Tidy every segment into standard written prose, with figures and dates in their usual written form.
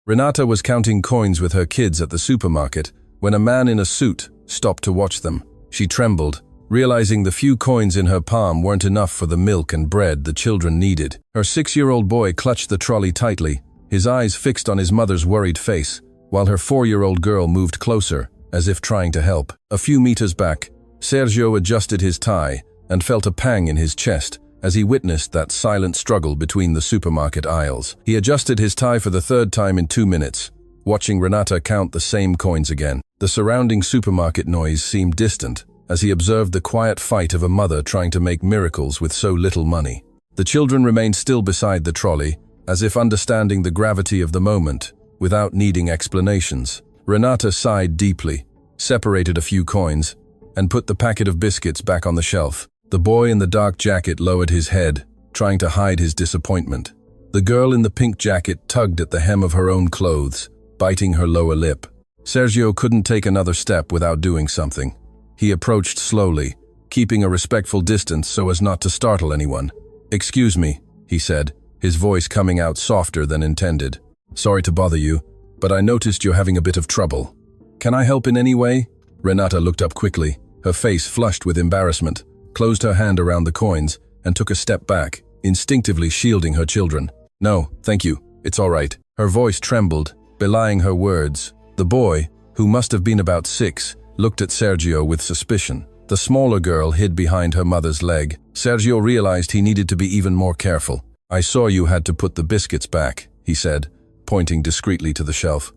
Renata was counting coins with her kids at the supermarket when a man in a suit stopped to watch them. She trembled, realizing the few coins in her palm weren't enough for the milk and bread the children needed. Her 6-year-old boy clutched the trolley tightly, his eyes fixed on his mother's worried face, while her 4-year-old girl moved closer, as if trying to help. A few meters back, Sergio adjusted his tie and felt a pang in his chest as he witnessed that silent struggle between the supermarket aisles. He adjusted his tie for the 3rd time in 2 minutes, watching Renata count the same coins again. The surrounding supermarket noise seemed distant as he observed the quiet fight of a mother trying to make miracles with so little money. The children remained still beside the trolley, as if understanding the gravity of the moment, without needing explanations. Renata sighed deeply, separated a few coins, and put the packet of biscuits back on the shelf. The boy in the dark jacket lowered his head, trying to hide his disappointment. The girl in the pink jacket tugged at the hem of her own clothes, biting her lower lip. Sergio couldn't take another step without doing something. He approached slowly, keeping a respectful distance so as not to startle anyone. "Excuse me," he said, his voice coming out softer than intended. "Sorry to bother you, but I noticed you're having a bit of trouble. Can I help in any way?" Renata looked up quickly, her face flushed with embarrassment, closed her hand around the coins, and took a step back, instinctively shielding her children. "No, thank you. It's all right." Her voice trembled, belying her words. The boy, who must have been about 6, looked at Sergio with suspicion. The smaller girl hid behind her mother's leg. Sergio realized he needed to be even more careful. "I saw you had to put the biscuits back," he said, pointing discreetly to the shelf.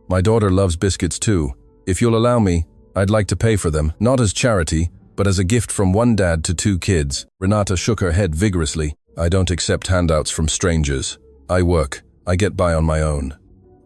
"My daughter loves biscuits too. If you'll allow me, I'd like to pay for them, not as charity, but as a gift from one dad to 2 kids. Renata shook her head vigorously. "I don't accept handouts from strangers. I work. I get by on my own."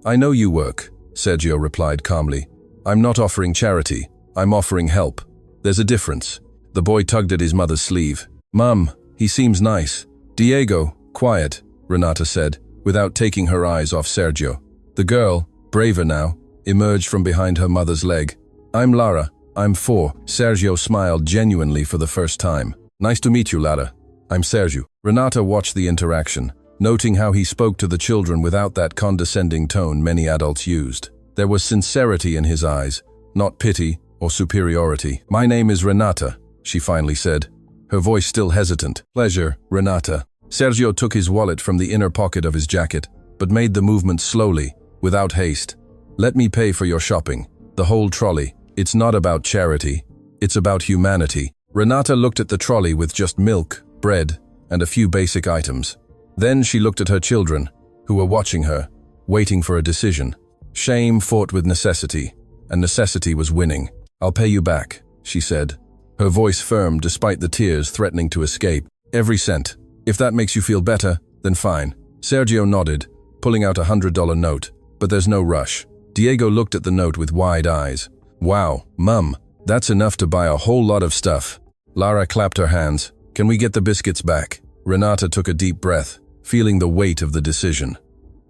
"I know you work," Sergio replied calmly. "I'm not offering charity. I'm offering help. There's a difference." The boy tugged at his mother's sleeve. "Mum, he seems nice." "Diego, quiet," Renata said, without taking her eyes off Sergio. The girl, braver now, emerged from behind her mother's leg. "I'm Lara. I'm 4. Sergio smiled genuinely for the first time. "Nice to meet you, Lara. I'm Sergio." Renata watched the interaction, noting how he spoke to the children without that condescending tone many adults used. There was sincerity in his eyes, not pity or superiority. "My name is Renata," she finally said, her voice still hesitant. "Pleasure, Renata." Sergio took his wallet from the inner pocket of his jacket, but made the movement slowly, without haste. "Let me pay for your shopping. The whole trolley. It's not about charity. It's about humanity." Renata looked at the trolley with just milk, bread, and a few basic items. Then she looked at her children, who were watching her, waiting for a decision. Shame fought with necessity, and necessity was winning. "I'll pay you back," she said, her voice firm despite the tears threatening to escape. "Every cent. If that makes you feel better, then fine." Sergio nodded, pulling out a $100 note. "But there's no rush." Diego looked at the note with wide eyes. "Wow, Mum, that's enough to buy a whole lot of stuff." Lara clapped her hands. "Can we get the biscuits back?" Renata took a deep breath, feeling the weight of the decision.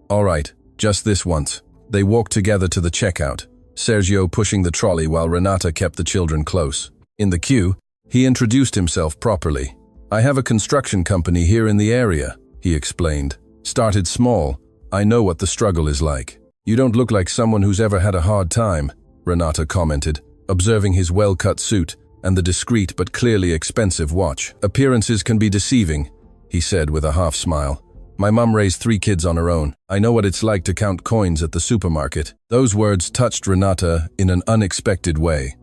"All right, just this once." They walked together to the checkout, Sergio pushing the trolley while Renata kept the children close. In the queue, he introduced himself properly. "I have a construction company here in the area," he explained. "Started small. I know what the struggle is like." "You don't look like someone who's ever had a hard time," Renata commented, observing his well-cut suit and the discreet but clearly expensive watch. "Appearances can be deceiving," he said with a half-smile. "My mum raised 3 kids on her own. I know what it's like to count coins at the supermarket." Those words touched Renata in an unexpected way.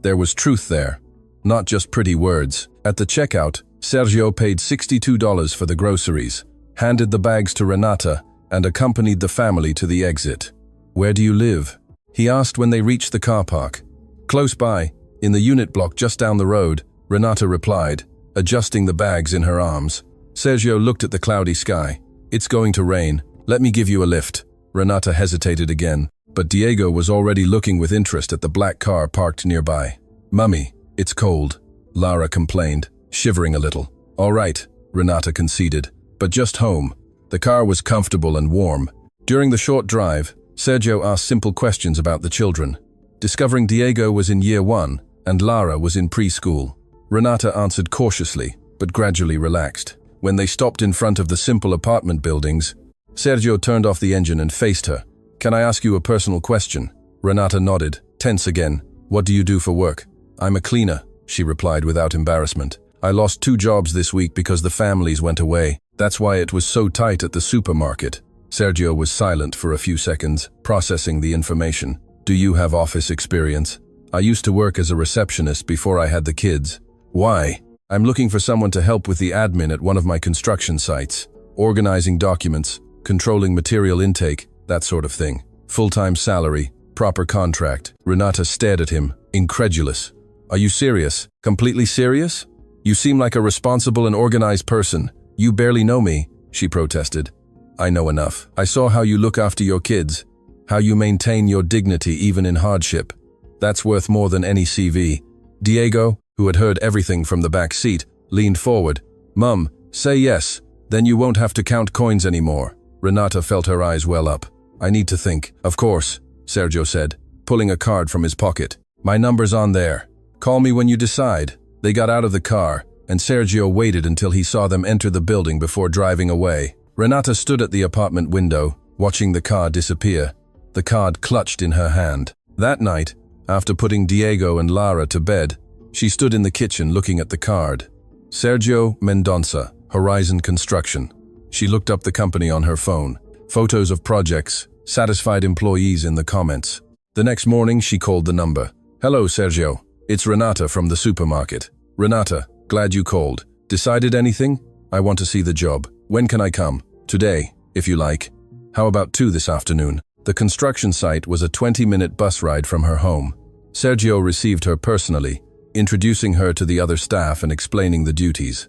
There was truth there, not just pretty words. At the checkout, Sergio paid $62 for the groceries, handed the bags to Renata, and accompanied the family to the exit. "Where do you live?" he asked when they reached the car park. "Close by, in the unit block just down the road," Renata replied, adjusting the bags in her arms. Sergio looked at the cloudy sky. "It's going to rain. Let me give you a lift." Renata hesitated again, but Diego was already looking with interest at the black car parked nearby. "Mummy, it's cold," Lara complained, shivering a little. "All right," Renata conceded, "but just home." The car was comfortable and warm. During the short drive, Sergio asked simple questions about the children, discovering Diego was in year 1 and Lara was in preschool. Renata answered cautiously, but gradually relaxed. When they stopped in front of the simple apartment buildings, Sergio turned off the engine and faced her, Can I ask you a personal question? Renata nodded, tense again. What do you do for work? I'm a cleaner, she replied without embarrassment. I lost 2 jobs this week because the families went away. That's why it was so tight at the supermarket. Sergio was silent for a few seconds, processing the information. Do you have office experience? I used to work as a receptionist before I had the kids. Why? I'm looking for someone to help with the admin at one of my construction sites. Organizing documents, controlling material intake, that sort of thing. Full-time salary, proper contract. Renata stared at him, incredulous. Are you serious? Completely serious? You seem like a responsible and organized person. You barely know me, she protested. I know enough. I saw how you look after your kids, how you maintain your dignity even in hardship. That's worth more than any CV. Diego, who had heard everything from the back seat, leaned forward. Mum, say yes, then you won't have to count coins anymore. Renata felt her eyes well up. I need to think. Of course, Sergio said, pulling a card from his pocket. My number's on there. Call me when you decide. They got out of the car, and Sergio waited until he saw them enter the building before driving away. Renata stood at the apartment window, watching the car disappear, the card clutched in her hand. That night, after putting Diego and Lara to bed, she stood in the kitchen looking at the card. Sergio Mendonça, Horizon Construction. She looked up the company on her phone. Photos of projects, satisfied employees in the comments. The next morning, she called the number. Hello, Sergio. It's Renata from the supermarket. Renata, glad you called. Decided anything? I want to see the job. When can I come? Today, if you like. How about 2 this afternoon? The construction site was a 20-minute bus ride from her home. Sergio received her personally, introducing her to the other staff and explaining the duties.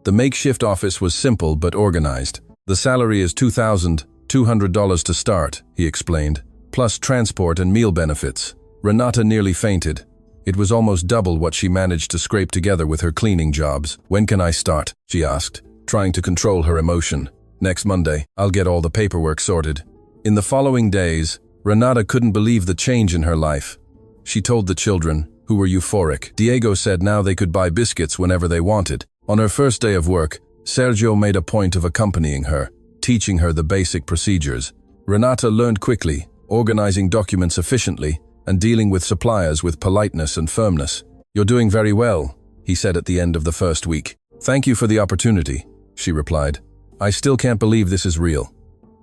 The makeshift office was simple but organized. The salary is $2,200 to start, he explained, plus transport and meal benefits. Renata nearly fainted. It was almost double what she managed to scrape together with her cleaning jobs. When can I start? She asked, trying to control her emotion. Next Monday, I'll get all the paperwork sorted. In the following days, Renata couldn't believe the change in her life. She told the children, who were euphoric. Diego said now they could buy biscuits whenever they wanted. On her first day of work, Sergio made a point of accompanying her, teaching her the basic procedures. Renata learned quickly, organizing documents efficiently, and dealing with suppliers with politeness and firmness. You're doing very well, he said at the end of the first week. Thank you for the opportunity, she replied. I still can't believe this is real.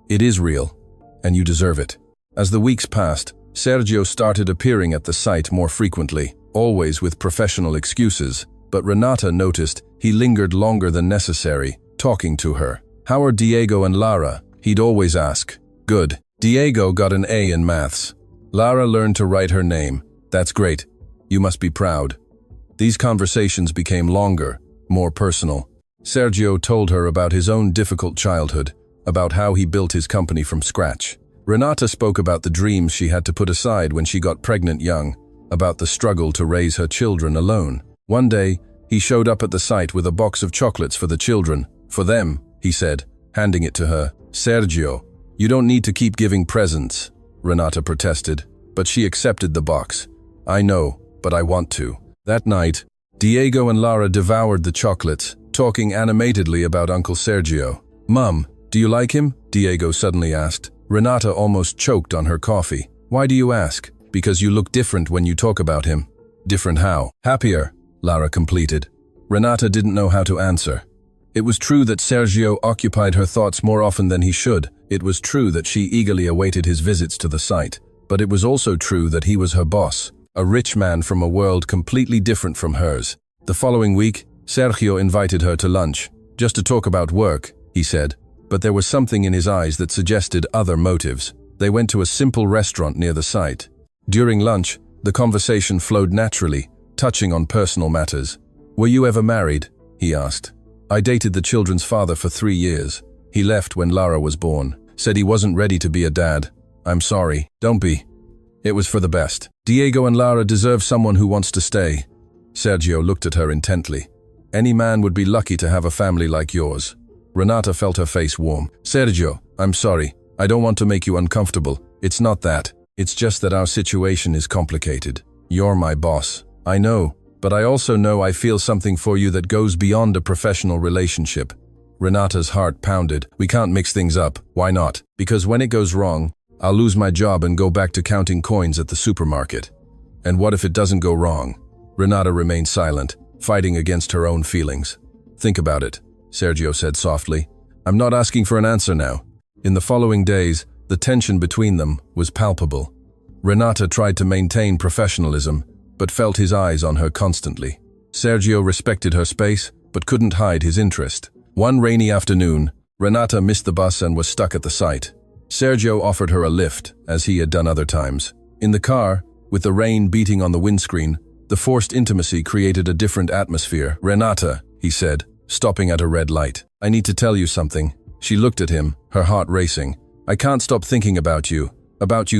It is real, and you deserve it. As the weeks passed, Sergio started appearing at the site more frequently, always with professional excuses, but Renata noticed he lingered longer than necessary, talking to her. How are Diego and Lara? He'd always ask. Good. Diego got an A in maths. Lara learned to write her name. That's great. You must be proud. These conversations became longer, more personal. Sergio told her about his own difficult childhood, about how he built his company from scratch. Renata spoke about the dreams she had to put aside when she got pregnant young, about the struggle to raise her children alone. One day, he showed up at the site with a box of chocolates for the children. For them, he said, handing it to her. Sergio, you don't need to keep giving presents, Renata protested, but she accepted the box. I know, but I want to. That night, Diego and Lara devoured the chocolates, talking animatedly about Uncle Sergio. Mum, do you like him? Diego suddenly asked. Renata almost choked on her coffee. Why do you ask? Because you look different when you talk about him. Different how? Happier, Lara completed. Renata didn't know how to answer. It was true that Sergio occupied her thoughts more often than he should. It was true that she eagerly awaited his visits to the site. But it was also true that he was her boss, a rich man from a world completely different from hers. The following week, Sergio invited her to lunch, just to talk about work, he said. But there was something in his eyes that suggested other motives. They went to a simple restaurant near the site. During lunch, the conversation flowed naturally, touching on personal matters. Were you ever married? He asked. I dated the children's father for 3 years. He left when Lara was born, said he wasn't ready to be a dad. I'm sorry, don't be. It was for the best. Diego and Lara deserve someone who wants to stay. Sergio looked at her intently. Any man would be lucky to have a family like yours. Renata felt her face warm. Sergio, I'm sorry. I don't want to make you uncomfortable. It's not that. It's just that our situation is complicated. You're my boss. I know, but I also know I feel something for you that goes beyond a professional relationship. Renata's heart pounded. We can't mix things up. Why not? Because when it goes wrong, I'll lose my job and go back to counting coins at the supermarket. And what if it doesn't go wrong? Renata remained silent, fighting against her own feelings. Think about it, Sergio said softly. I'm not asking for an answer now. In the following days, the tension between them was palpable. Renata tried to maintain professionalism, but felt his eyes on her constantly. Sergio respected her space, but couldn't hide his interest. One rainy afternoon, Renata missed the bus and was stuck at the site. Sergio offered her a lift, as he had done other times. In the car, with the rain beating on the windscreen, the forced intimacy created a different atmosphere. Renata, he said, stopping at a red light. I need to tell you something. She looked at him, her heart racing. I can't stop thinking about you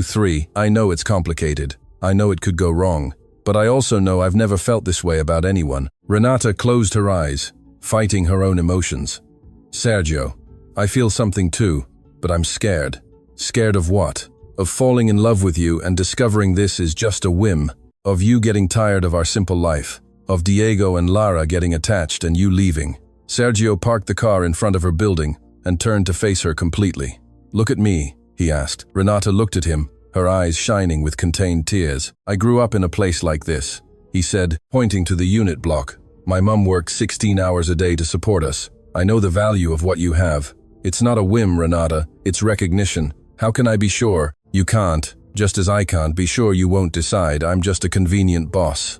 three. I know it's complicated. I know it could go wrong. But I also know I've never felt this way about anyone. Renata closed her eyes, fighting her own emotions. Sergio, I feel something too, but I'm scared. Scared of what? Of falling in love with you and discovering this is just a whim. Of you getting tired of our simple life. Of Diego and Lara getting attached and you leaving. Sergio parked the car in front of her building and turned to face her completely. Look at me, he asked. Renata looked at him, her eyes shining with contained tears. I grew up in a place like this, he said, pointing to the unit block. My mum worked 16 hours a day to support us. I know the value of what you have. It's not a whim, Renata, it's recognition. How can I be sure? You can't, just as I can't be sure you won't decide I'm just a convenient boss.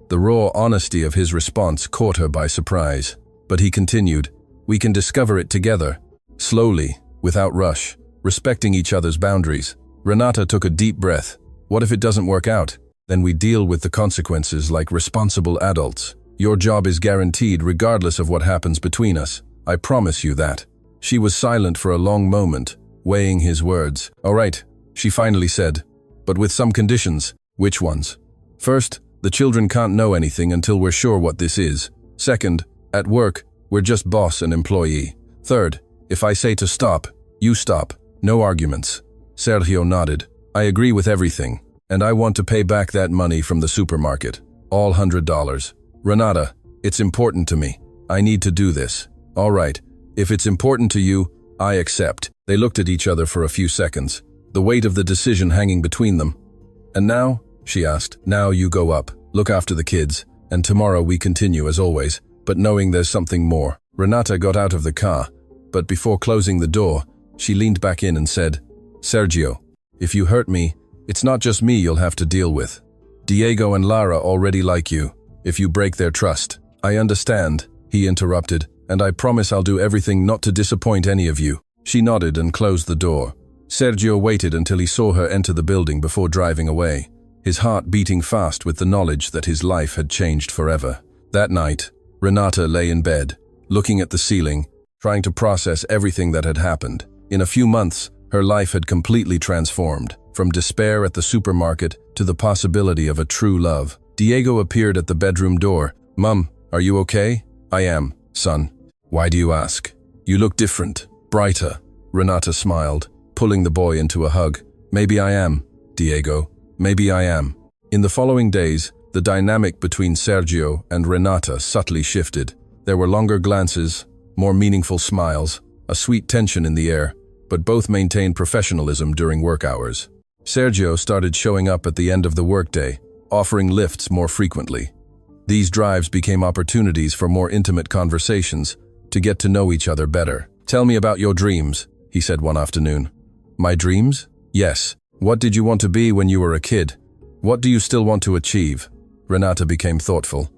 The raw honesty of his response caught her by surprise. But he continued, we can discover it together. Slowly, without rush, respecting each other's boundaries. Renata took a deep breath. What if it doesn't work out? Then we deal with the consequences like responsible adults. Your job is guaranteed regardless of what happens between us. I promise you that. She was silent for a long moment, weighing his words. All right, she finally said, but with some conditions. Which ones? First, the children can't know anything until we're sure what this is. Second, at work, we're just boss and employee. Third, if I say to stop, you stop. No arguments. Sergio nodded. I agree with everything, and I want to pay back that money from the supermarket. All $100. Renata, it's important to me. I need to do this. All right, if it's important to you, I accept. They looked at each other for a few seconds, the weight of the decision hanging between them. And now, she asked, now you go up, look after the kids, and tomorrow we continue as always, but knowing there's something more. Renata got out of the car, but before closing the door, she leaned back in and said, Sergio, if you hurt me, it's not just me you'll have to deal with. Diego and Lara already like you. If you break their trust, I understand, he interrupted, and I promise I'll do everything not to disappoint any of you. She nodded and closed the door. Sergio waited until he saw her enter the building before driving away, his heart beating fast with the knowledge that his life had changed forever. That night, Renata lay in bed, looking at the ceiling, trying to process everything that had happened. In a few months, her life had completely transformed, from despair at the supermarket to the possibility of a true love. Diego appeared at the bedroom door. Mum, are you okay? I am, son. Why do you ask? You look different, brighter. Renata smiled, pulling the boy into a hug. Maybe I am, Diego. Maybe I am. In the following days, the dynamic between Sergio and Renata subtly shifted. There were longer glances, more meaningful smiles, a sweet tension in the air, but both maintained professionalism during work hours. Sergio started showing up at the end of the workday, offering lifts more frequently. These drives became opportunities for more intimate conversations, to get to know each other better. Tell me about your dreams, he said one afternoon. My dreams? Yes. What did you want to be when you were a kid? What do you still want to achieve? Renata became thoughtful.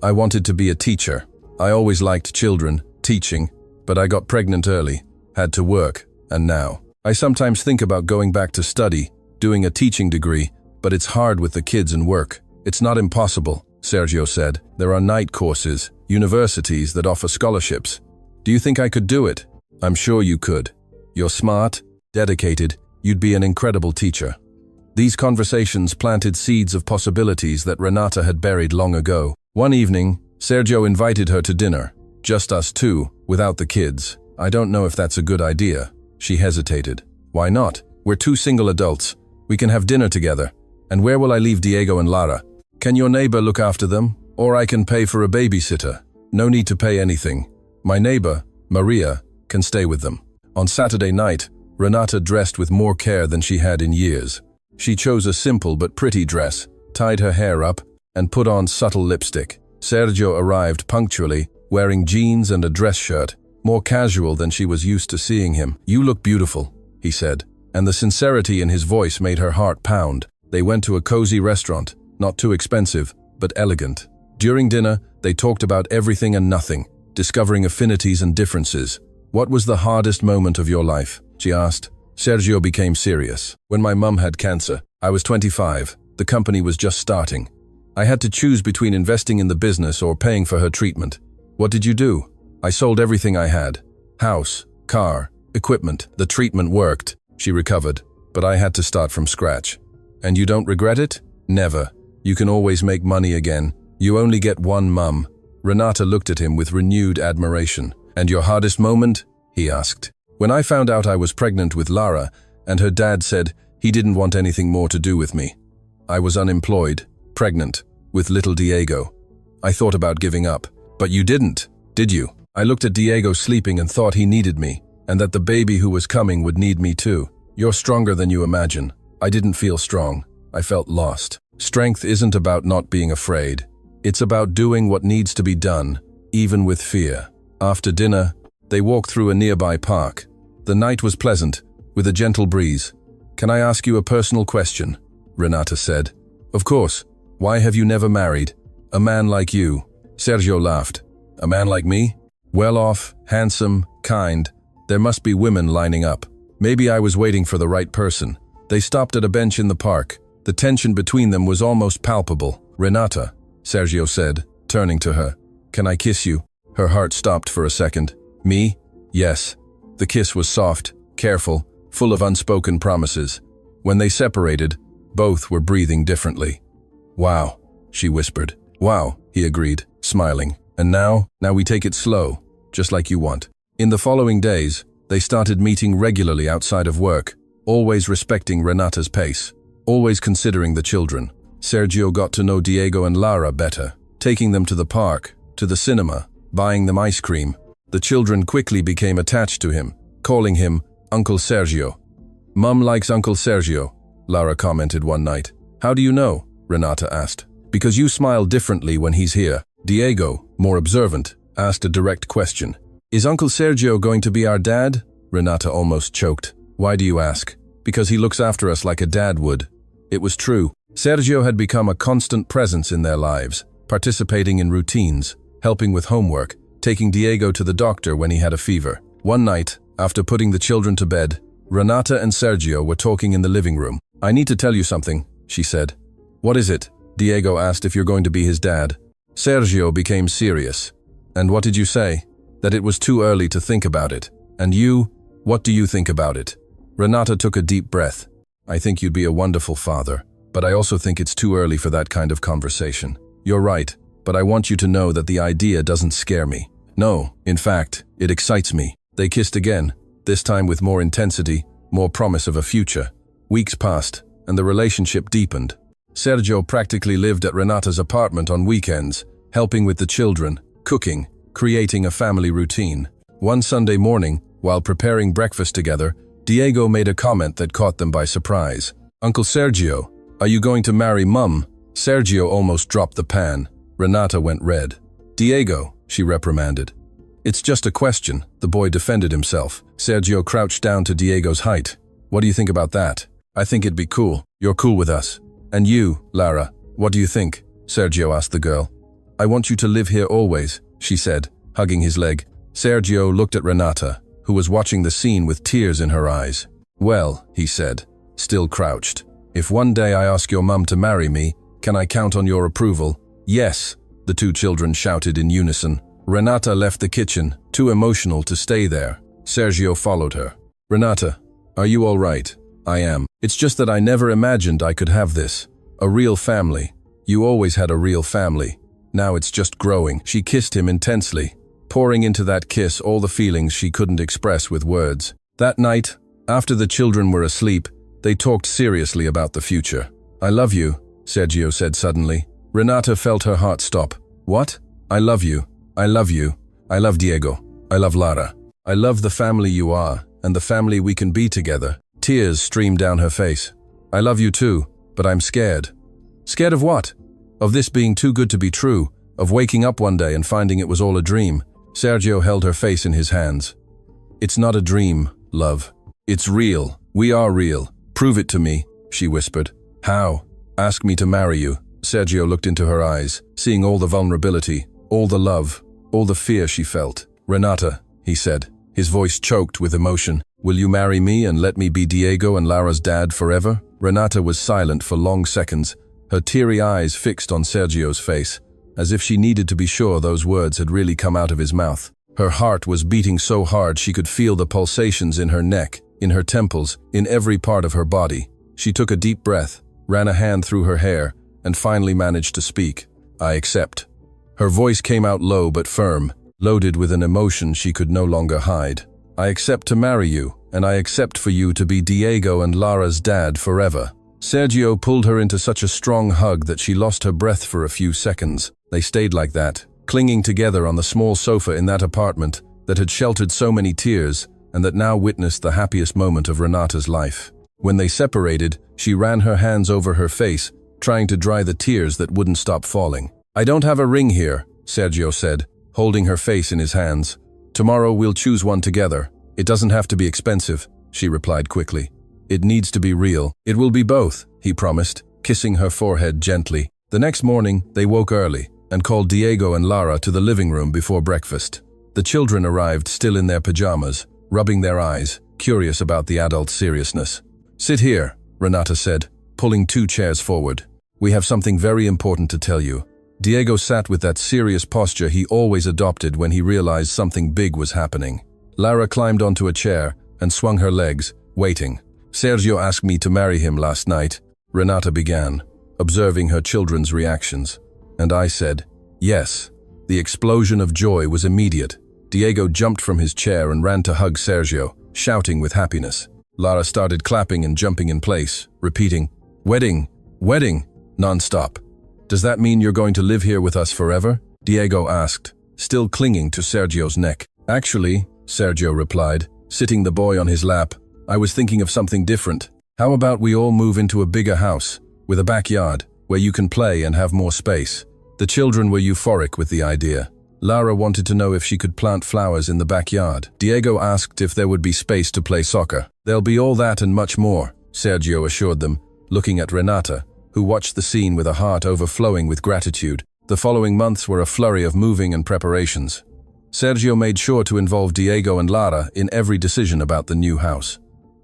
I wanted to be a teacher. I always liked children, teaching, but I got pregnant early, had to work, and now. I sometimes think about going back to study, doing a teaching degree, but it's hard with the kids and work. It's not impossible, Sergio said. There are night courses, universities that offer scholarships. Do you think I could do it? I'm sure you could. You're smart, dedicated, you'd be an incredible teacher. These conversations planted seeds of possibilities that Renata had buried long ago. One evening, Sergio invited her to dinner. Just us two, without the kids. I don't know if that's a good idea. She hesitated. Why not? We're two single adults. We can have dinner together. And where will I leave Diego and Lara? Can your neighbor look after them? Or I can pay for a babysitter. No need to pay anything. My neighbor, Maria, can stay with them. On Saturday night, Renata dressed with more care than she had in years. She chose a simple but pretty dress, tied her hair up, and put on subtle lipstick. Sergio arrived punctually, wearing jeans and a dress shirt, more casual than she was used to seeing him. "You look beautiful," he said, and the sincerity in his voice made her heart pound. They went to a cozy restaurant, not too expensive, but elegant. During dinner, they talked about everything and nothing, discovering affinities and differences. "What was the hardest moment of your life?" she asked. Sergio became serious. "When my mum had cancer. I was 25. The company was just starting. I had to choose between investing in the business or paying for her treatment. What did you do?" "I sold everything I had. House, car, equipment. The treatment worked. She recovered, but I had to start from scratch." "And you don't regret it?" "Never. You can always make money again. You only get one mum." Renata looked at him with renewed admiration. "And your hardest moment?" he asked. "When I found out I was pregnant with Lara, and her dad said he didn't want anything more to do with me. I was unemployed, pregnant, with little Diego. I thought about giving up." "But you didn't, did you?" "I looked at Diego sleeping and thought he needed me, and that the baby who was coming would need me too. You're stronger than you imagine." I didn't feel strong. I felt lost. Strength isn't about not being afraid. It's about doing what needs to be done, even with fear. After dinner, they walked through a nearby park. The night was pleasant, with a gentle breeze. "Can I ask you a personal question?" Renata said. "Of course. Why have you never married? A man like you." Sergio laughed. "A man like me? Well off, handsome, kind. There must be women lining up. Maybe I was waiting for the right person." They stopped at a bench in the park. The tension between them was almost palpable. "Renata," Sergio said, turning to her. "Can I kiss you?" Her heart stopped for a second. "Me? Yes." The kiss was soft, careful, full of unspoken promises. When they separated, both were breathing differently. "Wow," she whispered. "Wow," he agreed, smiling. "And now we take it slow, just like you want." In the following days, they started meeting regularly outside of work, always respecting Renata's pace, always considering the children. Sergio got to know Diego and Lara better, taking them to the park, to the cinema, buying them ice cream. The children quickly became attached to him, calling him Uncle Sergio. "Mum likes Uncle Sergio," Lara commented one night. "How do you know?" Renata asked. "Because you smile differently when he's here." Diego, more observant, asked a direct question. "Is Uncle Sergio going to be our dad?" Renata almost choked. "Why do you ask?" "Because he looks after us like a dad would." It was true. Sergio had become a constant presence in their lives, participating in routines, helping with homework, taking Diego to the doctor when he had a fever. One night, after putting the children to bed, Renata and Sergio were talking in the living room. "I need to tell you something," she said. "What is it?" Diego asked if you're going to be his dad. Sergio became serious. "And what did you say?" "That it was too early to think about it." "And you? What do you think about it?" Renata took a deep breath. "I think you'd be a wonderful father, but I also think it's too early for that kind of conversation." "You're right, but I want you to know that the idea doesn't scare me. No, in fact, it excites me." They kissed again, this time with more intensity, more promise of a future. Weeks passed, and the relationship deepened. Sergio practically lived at Renata's apartment on weekends, helping with the children, cooking, creating a family routine. One Sunday morning, while preparing breakfast together, Diego made a comment that caught them by surprise. "Uncle Sergio, are you going to marry Mum?" Sergio almost dropped the pan. Renata went red. "Diego," she reprimanded. "It's just a question," the boy defended himself. Sergio crouched down to Diego's height. "What do you think about that?" "I think it'd be cool. You're cool with us." "And you, Lara, what do you think?" Sergio asked the girl. "I want you to live here always," she said, hugging his leg. Sergio looked at Renata, who was watching the scene with tears in her eyes. "Well," he said, still crouched, "if one day I ask your mum to marry me, can I count on your approval?" "Yes," the two children shouted in unison. Renata left the kitchen, too emotional to stay there. Sergio followed her. "Renata, are you all right?" "I am. It's just that I never imagined I could have this. A real family. You always had a real family. Now it's just growing." She kissed him intensely, pouring into that kiss all the feelings she couldn't express with words. That night, after the children were asleep, they talked seriously about the future. "I love you," Sergio said suddenly. Renata felt her heart stop. "What?" "I love you. I love you. I love Diego. I love Lara. I love the family you are, and the family we can be together. Tears streamed down her face. I love you too, but I'm scared. Scared of what? Of this being too good to be true, of waking up one day and finding it was all a dream. Sergio held her face in his hands. It's not a dream, love. It's real. We are real. Prove it to me, she whispered. How? Ask me to marry you. Sergio looked into her eyes, seeing all the vulnerability, all the love, all the fear she felt. Renata, he said, his voice choked with emotion. Will you marry me and let me be Diego and Lara's dad forever? Renata was silent for long seconds, her teary eyes fixed on Sergio's face, as if she needed to be sure those words had really come out of his mouth. Her heart was beating so hard she could feel the pulsations in her neck, in her temples, in every part of her body. She took a deep breath, ran a hand through her hair, and finally managed to speak. I accept. Her voice came out low but firm, loaded with an emotion she could no longer hide. I accept to marry you, and I accept for you to be Diego and Lara's dad forever. Sergio pulled her into such a strong hug that she lost her breath for a few seconds. They stayed like that, clinging together on the small sofa in that apartment that had sheltered so many tears and that now witnessed the happiest moment of Renata's life. When they separated, she ran her hands over her face, trying to dry the tears that wouldn't stop falling. I don't have a ring here, Sergio said, holding her face in his hands. Tomorrow we'll choose one together. It doesn't have to be expensive, she replied quickly. It needs to be real. It will be both, he promised, kissing her forehead gently. The next morning, they woke early and called Diego and Lara to the living room before breakfast. The children arrived still in their pajamas, rubbing their eyes, curious about the adult's seriousness. Sit here, Renata said, pulling 2 chairs forward. We have something very important to tell you. Diego sat with that serious posture he always adopted when he realized something big was happening. Lara climbed onto a chair and swung her legs, waiting. Sergio asked me to marry him last night, Renata began, observing her children's reactions. And I said, yes. The explosion of joy was immediate. Diego jumped from his chair and ran to hug Sergio, shouting with happiness. Lara started clapping and jumping in place, repeating, wedding, wedding, non-stop. Does that mean you're going to live here with us forever? Diego asked, still clinging to Sergio's neck. Actually, Sergio replied, sitting the boy on his lap, I was thinking of something different. How about we all move into a bigger house, with a backyard, where you can play and have more space? The children were euphoric with the idea. Lara wanted to know if she could plant flowers in the backyard. Diego asked if there would be space to play soccer. There'll be all that and much more, Sergio assured them, looking at Renata, who watched the scene with a heart overflowing with gratitude. The following months were a flurry of moving and preparations. Sergio made sure to involve Diego and Lara in every decision about the new house.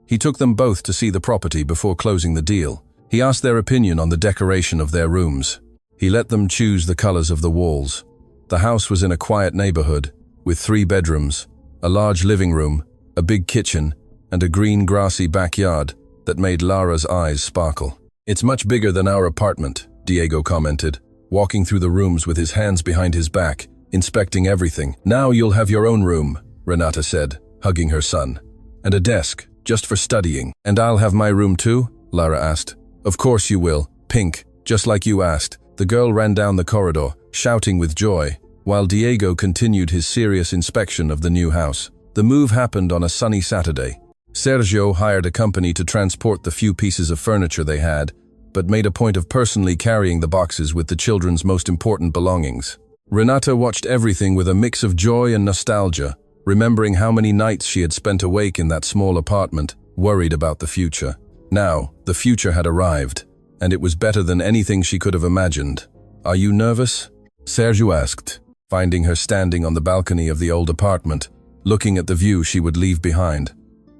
He took them both to see the property before closing the deal. He asked their opinion on the decoration of their rooms. He let them choose the colors of the walls. The house was in a quiet neighborhood, with 3 bedrooms, a large living room, a big kitchen, and a green grassy backyard that made Lara's eyes sparkle. It's much bigger than our apartment, Diego commented, walking through the rooms with his hands behind his back, inspecting everything. Now you'll have your own room, Renata said, hugging her son. And a desk, just for studying. And I'll have my room too? Lara asked. Of course you will, pink, just like you asked. The girl ran down the corridor, shouting with joy, while Diego continued his serious inspection of the new house. The move happened on a sunny Saturday. Sergio hired a company to transport the few pieces of furniture they had, but made a point of personally carrying the boxes with the children's most important belongings. Renata watched everything with a mix of joy and nostalgia, remembering how many nights she had spent awake in that small apartment, worried about the future. Now, the future had arrived, and it was better than anything she could have imagined. Are you nervous? Sergio asked, finding her standing on the balcony of the old apartment, looking at the view she would leave behind.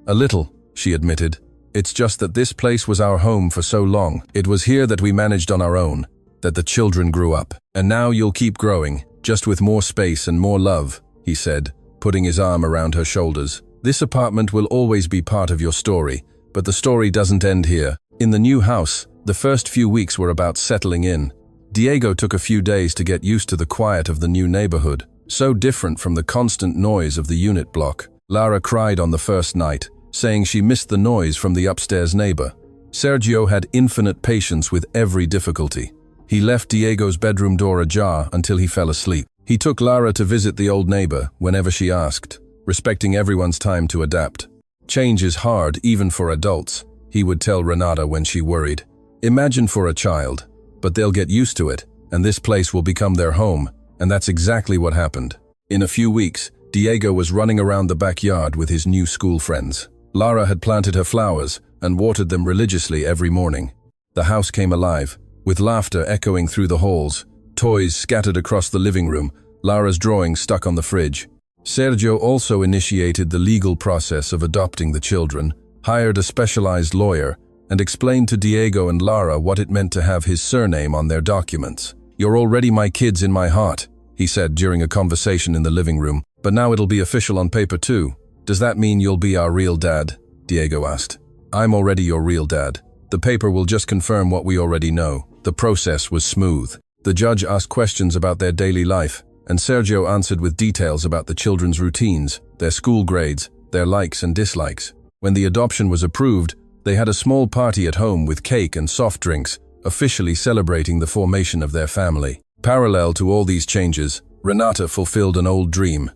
A little, she admitted. It's just that this place was our home for so long. It was here that we managed on our own, that the children grew up. And now you'll keep growing, just with more space and more love, he said, putting his arm around her shoulders. This apartment will always be part of your story, but the story doesn't end here. In the new house, the first few weeks were about settling in. Diego took a few days to get used to the quiet of the new neighborhood, so different from the constant noise of the unit block. Lara cried on the first night, saying she missed the noise from the upstairs neighbor. Sergio had infinite patience with every difficulty. He left Diego's bedroom door ajar until he fell asleep. He took Lara to visit the old neighbor whenever she asked, respecting everyone's time to adapt. Change is hard even for adults, he would tell Renata when she worried. Imagine for a child, but they'll get used to it, and this place will become their home, and that's exactly what happened. In a few weeks, Diego was running around the backyard with his new school friends. Lara had planted her flowers and watered them religiously every morning. The house came alive, with laughter echoing through the halls, toys scattered across the living room, Lara's drawing stuck on the fridge. Sergio also initiated the legal process of adopting the children, hired a specialized lawyer, and explained to Diego and Lara what it meant to have his surname on their documents. "You're already my kids in my heart," he said during a conversation in the living room, "but now it'll be official on paper too. Does that mean you'll be our real dad?" Diego asked. "I'm already your real dad. The paper will just confirm what we already know." The process was smooth. The judge asked questions about their daily life, and Sergio answered with details about the children's routines, their school grades, their likes and dislikes. When the adoption was approved, they had a small party at home with cake and soft drinks, officially celebrating the formation of their family. Parallel to all these changes, Renata fulfilled an old dream.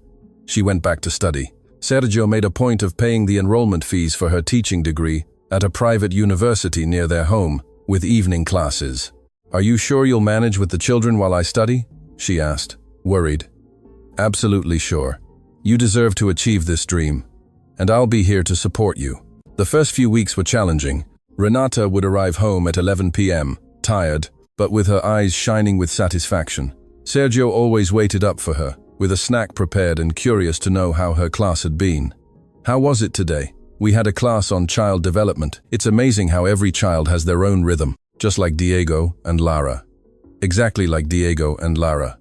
She went back to study. Sergio made a point of paying the enrollment fees for her teaching degree at a private university near their home, with evening classes. "Are you sure you'll manage with the children while I study?" she asked, worried. "Absolutely sure. You deserve to achieve this dream, and I'll be here to support you." The first few weeks were challenging. Renata would arrive home at 11 p.m., tired, but with her eyes shining with satisfaction. Sergio always waited up for her, with a snack prepared and curious to know how her class had been. "How was it today?" "We had a class on child development. It's amazing how every child has their own rhythm, just like Diego and Lara." Exactly like Diego and Lara.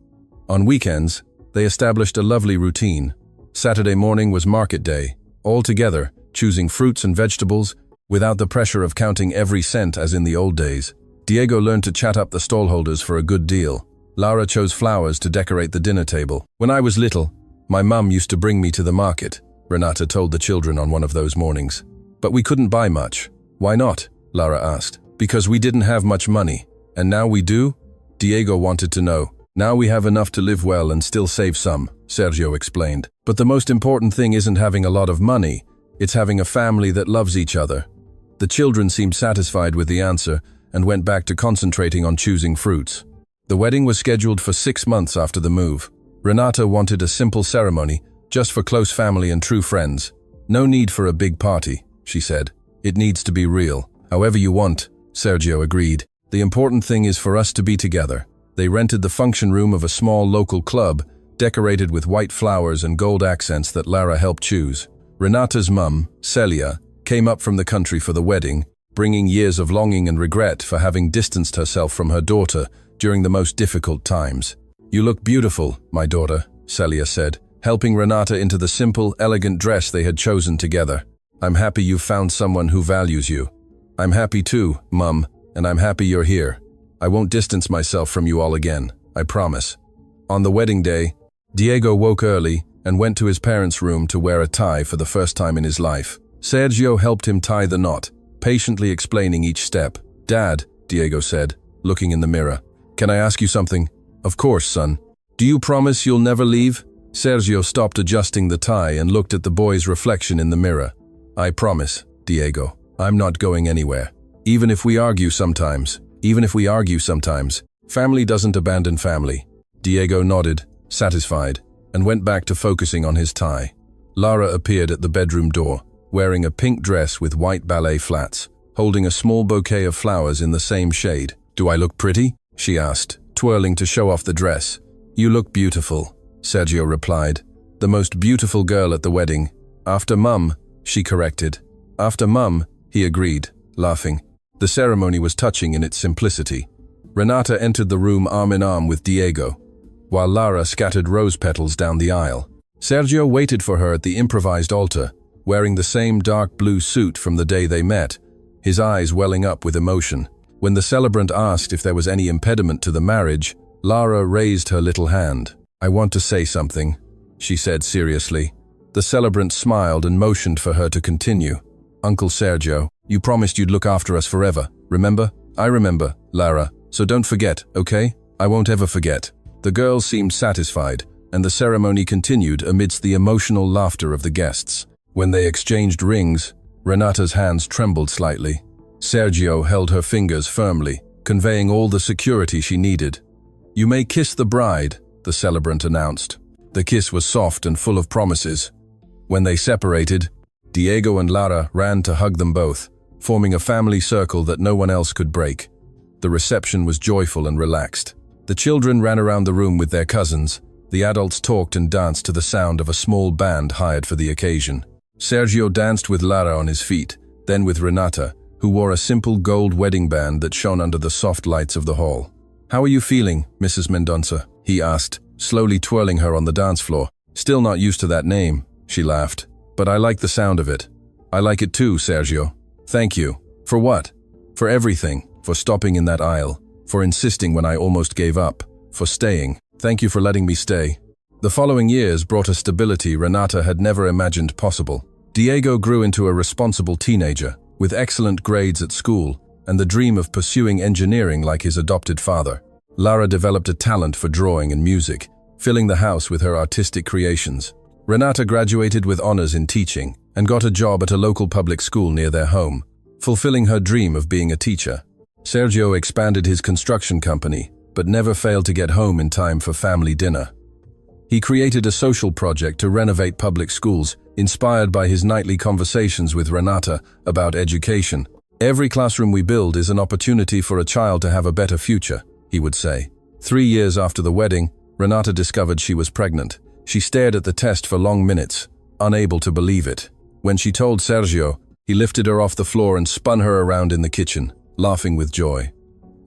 On weekends, they established a lovely routine. Saturday morning was market day, all together, choosing fruits and vegetables, without the pressure of counting every cent as in the old days. Diego learned to chat up the stallholders for a good deal. Lara chose flowers to decorate the dinner table. "When I was little, my mum used to bring me to the market," Renata told the children on one of those mornings. "But we couldn't buy much." "Why not?" Lara asked. "Because we didn't have much money. And now we do?" Diego wanted to know. "Now we have enough to live well and still save some," Sergio explained. "But the most important thing isn't having a lot of money. It's having a family that loves each other." The children seemed satisfied with the answer and went back to concentrating on choosing fruits. The wedding was scheduled for 6 months after the move. Renata wanted a simple ceremony, just for close family and true friends. "No need for a big party," she said. "It needs to be real." "However you want," Sergio agreed. "The important thing is for us to be together." They rented the function room of a small local club, decorated with white flowers and gold accents that Lara helped choose. Renata's mum, Celia, came up from the country for the wedding, bringing years of longing and regret for having distanced herself from her daughter during the most difficult times. "You look beautiful, my daughter," Celia said, helping Renata into the simple, elegant dress they had chosen together. "I'm happy you've found someone who values you." "I'm happy too, Mum, and I'm happy you're here. I won't distance myself from you all again, I promise." On the wedding day, Diego woke early and went to his parents' room to wear a tie for the first time in his life. Sergio helped him tie the knot, patiently explaining each step. "Dad," Diego said, looking in the mirror, "can I ask you something?" "Of course, son. Do you promise you'll never leave?" Sergio stopped adjusting the tie and looked at the boy's reflection in the mirror. "I promise, Diego. I'm not going anywhere. Even if we argue sometimes. Family doesn't abandon family." Diego nodded, satisfied, and went back to focusing on his tie. Lara appeared at the bedroom door, wearing a pink dress with white ballet flats, holding a small bouquet of flowers in the same shade. "Do I look pretty?" she asked, twirling to show off the dress. "You look beautiful," Sergio replied. "The most beautiful girl at the wedding. After Mum," she corrected. "After Mum," he agreed, laughing. The ceremony was touching in its simplicity. Renata entered the room arm in arm with Diego, while Lara scattered rose petals down the aisle. Sergio waited for her at the improvised altar, wearing the same dark blue suit from the day they met, his eyes welling up with emotion. When the celebrant asked if there was any impediment to the marriage, Lara raised her little hand. "I want to say something," she said seriously. The celebrant smiled and motioned for her to continue. "Uncle Sergio, you promised you'd look after us forever, remember?" "I remember, Lara, so don't forget, okay?" "I won't ever forget." The girls seemed satisfied, and the ceremony continued amidst the emotional laughter of the guests. When they exchanged rings, Renata's hands trembled slightly. Sergio held her fingers firmly, conveying all the security she needed. "You may kiss the bride," the celebrant announced. The kiss was soft and full of promises. When they separated, Diego and Lara ran to hug them both, forming a family circle that no one else could break. The reception was joyful and relaxed. The children ran around the room with their cousins. The adults talked and danced to the sound of a small band hired for the occasion. Sergio danced with Lara on his feet, then with Renata, who wore a simple gold wedding band that shone under the soft lights of the hall. "How are you feeling, Mrs. Mendonça?" he asked, slowly twirling her on the dance floor. "Still not used to that name," she laughed. "But I like the sound of it." "I like it too, Sergio." "Thank you." "For what?" "For everything. For stopping in that aisle. For insisting when I almost gave up. For staying. Thank you for letting me stay." The following years brought a stability Renata had never imagined possible. Diego grew into a responsible teenager, with excellent grades at school, and the dream of pursuing engineering like his adopted father. Lara developed a talent for drawing and music, filling the house with her artistic creations. Renata graduated with honors in teaching, and got a job at a local public school near their home, fulfilling her dream of being a teacher. Sergio expanded his construction company, but never failed to get home in time for family dinner. He created a social project to renovate public schools, inspired by his nightly conversations with Renata about education. "Every classroom we build is an opportunity for a child to have a better future," he would say. 3 years after the wedding, Renata discovered she was pregnant. She stared at the test for long minutes, unable to believe it. When she told Sergio, he lifted her off the floor and spun her around in the kitchen, laughing with joy.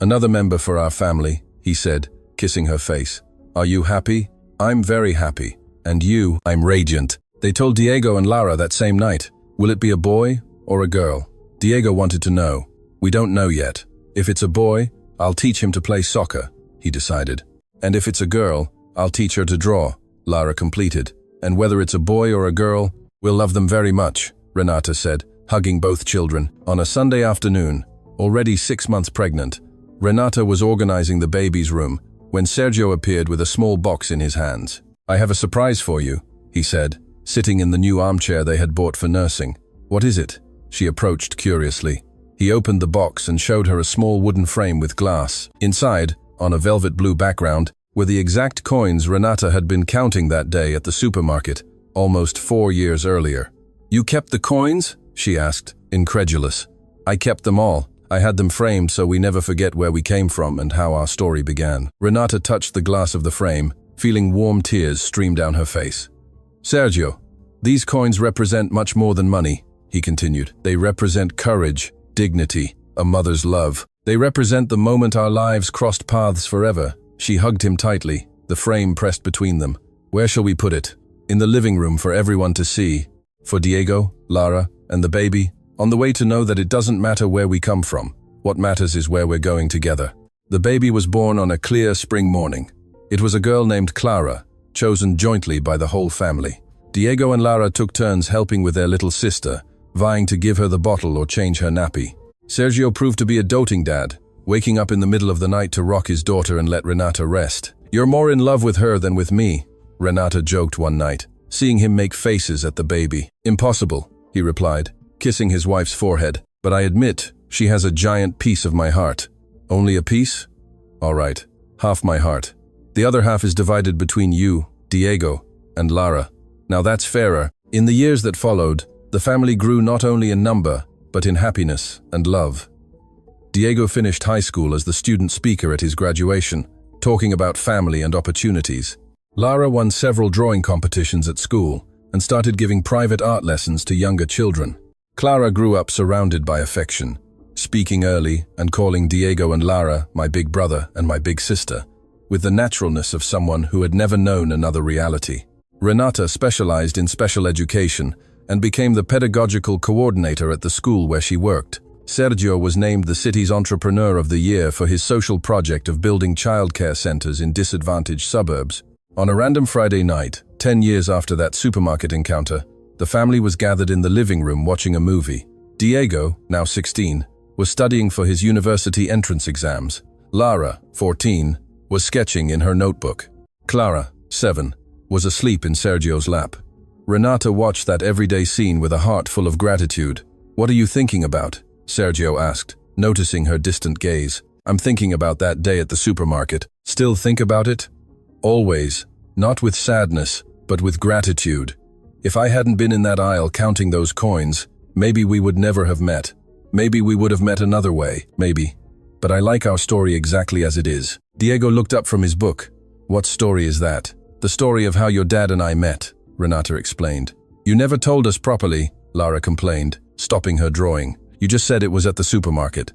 "Another member for our family," he said, kissing her face. "Are you happy?" "I'm very happy." "And you?" "I'm radiant." They told Diego and Lara that same night. "Will it be a boy or a girl?" Diego wanted to know. "We don't know yet. If it's a boy, I'll teach him to play soccer," he decided. "And if it's a girl, I'll teach her to draw," Lara completed. "And whether it's a boy or a girl, we'll love them very much," Renata said, hugging both children. On a Sunday afternoon, already 6 months pregnant, Renata was organizing the baby's room when Sergio appeared with a small box in his hands. "I have a surprise for you," he said, sitting in the new armchair they had bought for nursing. "What is it?" She approached curiously. He opened the box and showed her a small wooden frame with glass. Inside, on a velvet blue background, were the exact coins Renata had been counting that day at the supermarket, almost 4 years earlier. "You kept the coins?" she asked, incredulous. "I kept them all. I had them framed so we never forget where we came from and how our story began." Renata touched the glass of the frame, feeling warm tears stream down her face. "Sergio, these coins represent much more than money," he continued. "They represent courage, dignity, a mother's love. They represent the moment our lives crossed paths forever." She hugged him tightly, the frame pressed between them. "Where shall we put it?" "In the living room for everyone to see. For Diego, Lara, and the baby, on the way to know that it doesn't matter where we come from. What matters is where we're going together." The baby was born on a clear spring morning. It was a girl named Clara, chosen jointly by the whole family. Diego and Lara took turns helping with their little sister, vying to give her the bottle or change her nappy. Sergio proved to be a doting dad, waking up in the middle of the night to rock his daughter and let Renata rest. "You're more in love with her than with me," Renata joked one night, seeing him make faces at the baby. "Impossible," he replied, kissing his wife's forehead. "But I admit, she has a giant piece of my heart." "Only a piece?" "All right, half my heart. The other half is divided between you, Diego, and Lara. Now that's fairer." In the years that followed, the family grew not only in number, but in happiness and love. Diego finished high school as the student speaker at his graduation, talking about family and opportunities. Lara won several drawing competitions at school and started giving private art lessons to younger children. Clara grew up surrounded by affection, speaking early and calling Diego and Lara my big brother and my big sister, with the naturalness of someone who had never known another reality. Renata specialized in special education and became the pedagogical coordinator at the school where she worked. Sergio was named the city's Entrepreneur of the Year for his social project of building childcare centers in disadvantaged suburbs. On a random Friday night, 10 years after that supermarket encounter, the family was gathered in the living room watching a movie. Diego, now 16, was studying for his university entrance exams. Lara, 14, was sketching in her notebook. Clara, 7, was asleep in Sergio's lap. Renata watched that everyday scene with a heart full of gratitude. "What are you thinking about?" Sergio asked, noticing her distant gaze. "I'm thinking about that day at the supermarket." "Still think about it?" "Always. Not with sadness, but with gratitude. If I hadn't been in that aisle counting those coins, maybe we would never have met. Maybe we would have met another way, maybe. But I like our story exactly as it is." Diego looked up from his book. "What story is that?" "The story of how your dad and I met," Renata explained. "You never told us properly," Lara complained, stopping her drawing. "You just said it was at the supermarket."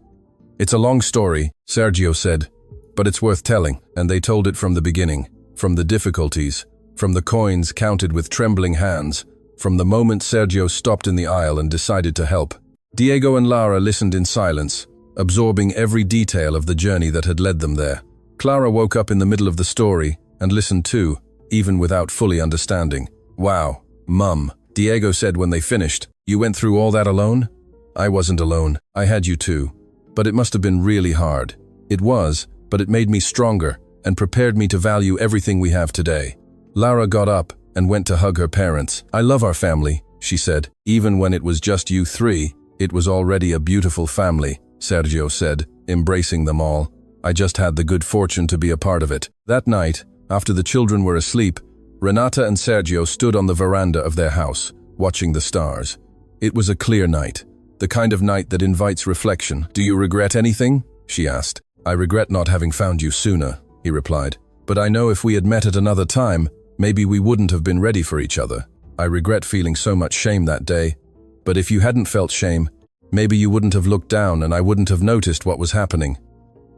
"It's a long story," Sergio said, "but it's worth telling," and they told it from the beginning, from the difficulties, from the coins counted with trembling hands, from the moment Sergio stopped in the aisle and decided to help. Diego and Lara listened in silence, absorbing every detail of the journey that had led them there. Clara woke up in the middle of the story and listened too, even without fully understanding. "Wow, Mum," Diego said when they finished. "You went through all that alone?" "I wasn't alone. I had you too. But it must have been really hard." "It was, but it made me stronger and prepared me to value everything we have today." Lara got up and went to hug her parents. "I love our family," she said. "Even when it was just you three, it was already a beautiful family," Sergio said, embracing them all. "I just had the good fortune to be a part of it." That night, after the children were asleep, Renata and Sergio stood on the veranda of their house, watching the stars. It was a clear night, the kind of night that invites reflection. "Do you regret anything?" she asked. "I regret not having found you sooner," he replied. "But I know if we had met at another time, maybe we wouldn't have been ready for each other. I regret feeling so much shame that day. But if you hadn't felt shame, maybe you wouldn't have looked down and I wouldn't have noticed what was happening.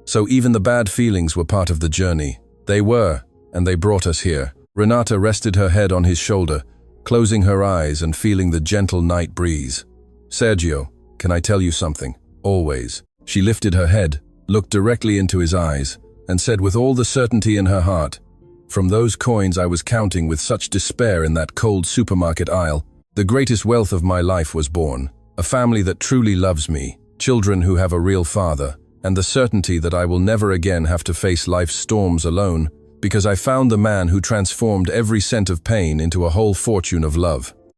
So even the bad feelings were part of the journey. They were, and they brought us here." Renata rested her head on his shoulder, closing her eyes and feeling the gentle night breeze. "Sergio, can I tell you something?" "Always." She lifted her head, looked directly into his eyes, and said with all the certainty in her heart, "From those coins I was counting with such despair in that cold supermarket aisle, the greatest wealth of my life was born. A family that truly loves me, children who have a real father, and the certainty that I will never again have to face life's storms alone, because I found the man who transformed every cent of pain into a whole fortune of love."